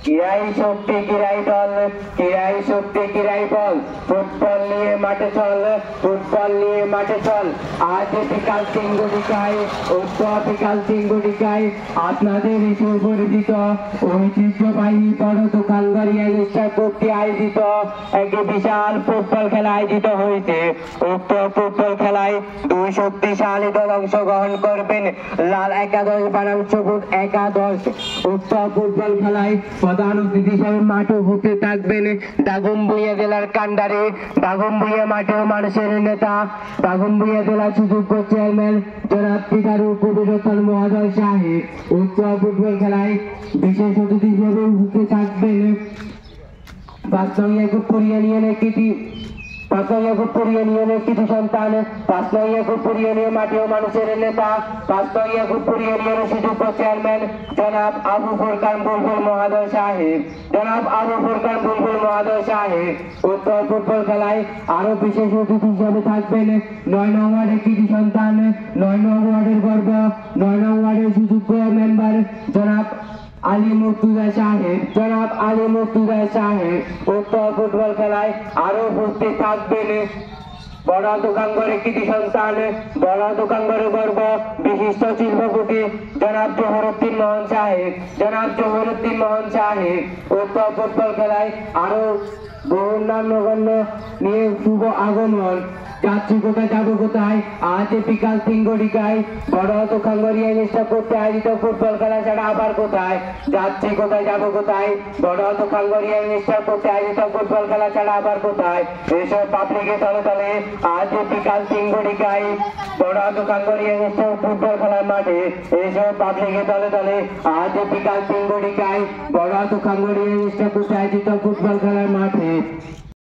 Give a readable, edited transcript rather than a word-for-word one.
কিরাই শক্তি কিরাই দল, কিরাই শক্তি কিরাই বল, ফুটবল নিয়ে মাঠে চল, ফুটবল নিয়ে মাঠে চল। আজ বিকাল চিঙ্গুড়িকায়, উত্তর বিকাল চিঙ্গুড়িকায় আপনাদের সুপরিচিত ঐতিহ্যবাহী বড় দোকানদারি অনুষ্ঠান কর্তৃক আয়োজিত এক বিশাল ফুটবল খেলা আয়োজিত হয়েছে। উক্ত ফুটবল খেলায় দুই শক্তিশালী দল অংশগ্রহণ করবেন, লাল একাদশ বনাম সবুজ একাদশ। উক্ত ফুটবল খেলায় প্রধান অতিথি হিসেবে মাঠে উপস্থিত থাকবেন দাগনভূঞা জেলার কান্ডারি, দাগনভূঞা মাঠেও মানুষের নেতা, দাগনভূঞা জেলা সুযোগ্য চেয়ারম্যান জনাব পিতারু কবিরতন মহোদয় সাহেব। উক্ত ফুটবল খেলায় বিশেষ অতিথি হিসেবে উপস্থিত থাকবেন পাঁচনং ইউনিয়নের কৃতি সন্তান, পাঁচনং ইউনিয়নের মাঠেও মানুষের নেতা, পাঁচনং ইউনিয়নের সুযোগ্য চেয়ারম্যান জনাব আবু ফুরকান বুলবুল মহোদয় সাহেব, জনাব আবু ফুরকান বুলবুল মহোদয় সাহেব। উক্ত ফুটবল খেলায় আরো বিশেষ অতিথি হিসেবে থাকবেন ৯ নং ওয়ার্ডের কৃতি সন্তান, ৯ নং ওয়ার্ডের গর্ব, ৯ নং ওয়ার্ডের সুযোগ্য মেম্বার জনাব আলী মুর্তুজা সাহেব, জনাব আলী মুর্তুজা সাহেব। উক্ত ফুটবল খেলায় আরো উপস্থিত থাকবেন বড় দোকানগড়ের কৃতি সন্তান, বড় দোকানগড়ের গর্ব, বিশিষ্ট শিল্পপতি জনাব জহরুদ্দিন মোহন সাহেব, জনাব জহরুদ্দিন মোহন সাহেব। উক্ত ফুটবল খেলায় আরো বহু নামগণ্য নিয়ে শুভ আগমন। যাচ্ছি কোথায় যাবো কোথায়, আজ বিকাল চিঙ্গুড়িকায় বড় দোকানগড়ি অনুষ্ঠান করতে আয়োজিত ফুটবল খেলা ছাড়া আবার কোথায়, যাচ্ছি কোথায় যাবো কোথায়, বড় দোকানগড়ি অনুষ্ঠান করতে আয়োজিত ফুটবল খেলা ছাড়া আবার কোথায়। এসব পাবলিকে তলে তলে আজ বিকাল চিঙ্গুড়িকায় বড় দোকানগড়ি অনুষ্ঠান ফুটবল খেলার মাঠে, এসব পাবলিকে তলে তলে আজ বিকাল চিঙ্গুড়িকায় বড় দোকানগড়ি অনুষ্ঠান করতে আয়োজিত ফুটবল খেলার মাঠে।